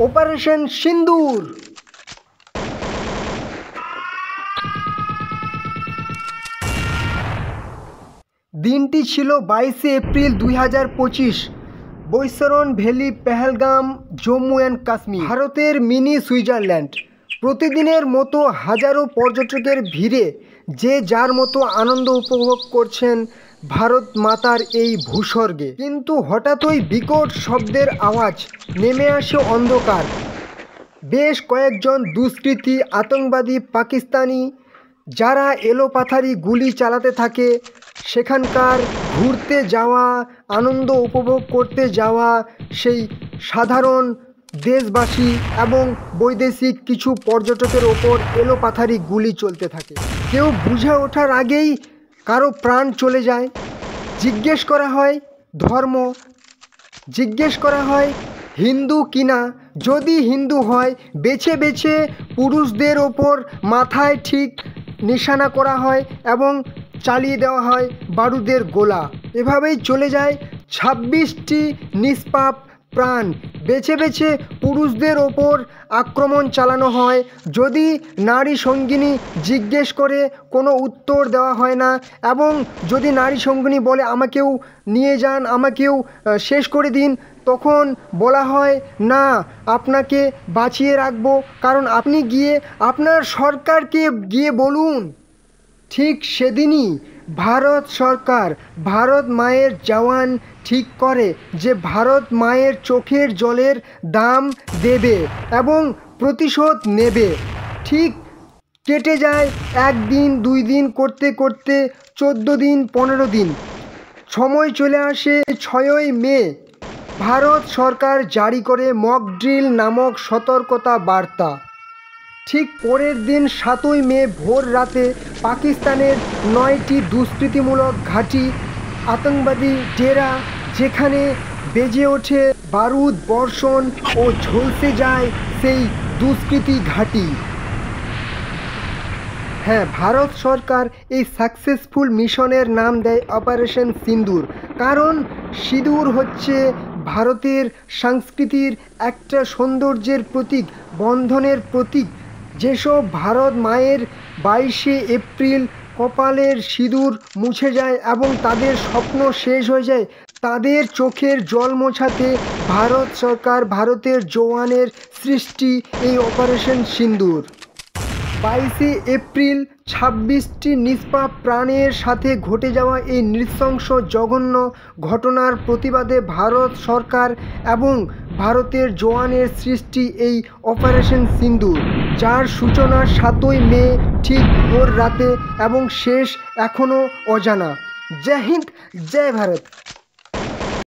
Operation Sindoor. দিনটি ছিল 22শে April 2025। Baisaran valley, Pahalgam, Jammu and Kashmir, ভারতের মিনি সুইজারল্যান্ড। প্রতিদিনের মতো হাজারো পর্যটকের ভিড়ে যে যার মতো আনন্দ উপভোগ করছেন ভারত মাতার এই ভূস্বর্গে। কিন্তু হঠাৎই বিকট শব্দের আওয়াজ, নেমে আসে অন্ধকার। বেশ কয়েকজন দুষ্কৃতী আতঙ্কবাদী পাকিস্তানি, যারা এলোপাথারি গুলি চালাতে থাকে। সেখানকার ঘুরতে যাওয়া, আনন্দ উপভোগ করতে যাওয়া সেই সাধারণ দেশবাসী এবং বৈদেশিক কিছু পর্যটকের ওপর এলোপাথারি গুলি চলতে থাকে। কেউ বুঝে ওঠার আগেই কারো প্রাণ চলে যায়। জিজ্ঞেস করা হয় ধর্ম, জিজ্ঞেস করা হয় হিন্দু কিনা। যদি হিন্দু হয়, বেছে বেছে পুরুষদের ওপর মাথায় ঠিক নিশানা করা হয় এবং চালিয়ে দেওয়া হয় বারুদের গোলা। এভাবেই চলে যায় 26টি নিষ্পাপ প্রাণ। বেছে বেছে পুরুষদের ওপর আক্রমণ চালানো হয়। যদি নারী সঙ্গিনী জিজ্ঞেস করে, কোনো উত্তর দেওয়া হয় না। এবং যদি নারী সঙ্গিনী বলে আমাকেও নিয়ে যান, আমাকেও শেষ করে দিন, তখন বলা হয় না, আপনাকে বাঁচিয়ে রাখবো, কারণ আপনি গিয়ে আপনার সরকারকে গিয়ে বলুন। ঠিক সেদিনই ভারত সরকার, ভারত মায়ের জওয়ান ঠিক করে যে ভারত মায়ের চোখের জলের দাম দেবে এবং প্রতিশোধ নেবে। ঠিক কেটে যায় 1 দিন 2 দিন করতে করতে 14 দিন 15 দিন। সময় চলে আসে 6ই মে। ভারত সরকার জারি করে মক ড্রিল নামক সতর্কতা বার্তা। ঠিক পরের দিন 7ই মে ভোর রাতে পাকিস্তানের 9টি দুষ্কৃতিমূলক ঘাঁটি, আতঙ্কবাদী ডেরা, যেখানে বেজে ওঠে বারুদ বর্ষণ ও ঝলসে যায় সেই দুষ্কৃতী ঘাঁটি। হ্যাঁ, ভারত সরকার এই সাকসেসফুল মিশনের নাম দেয় অপারেশন সিন্দুর। কারণ সিঁদুর হচ্ছে ভারতের সংস্কৃতির একটা সৌন্দর্যের প্রতীক, বন্ধনের প্রতীক। যেসব ভারত মায়ের 22শে এপ্রিল কপালের সিঁদুর মুছে যায় এবং তাদের স্বপ্ন শেষ হয়ে যায়, তাদের চোখের জল মোছাতে ভারত সরকার, ভারতের জওয়ানের সৃষ্টি এই অপারেশন সিন্দুর। 22শে এপ্রিল 26টি নিষ্পাপ প্রাণের সাথে ঘটে যাওয়া এই নৃশংস জঘন্য ঘটনার প্রতিবাদে ভারত সরকার এবং ভারতের জওয়ানের সৃষ্টি এই অপারেশন সিন্দুর, যার সূচনা 7ই মে ঠিক ভোর রাতে এবং শেষ এখনও অজানা। জয় হিন্দ, জয় ভারত।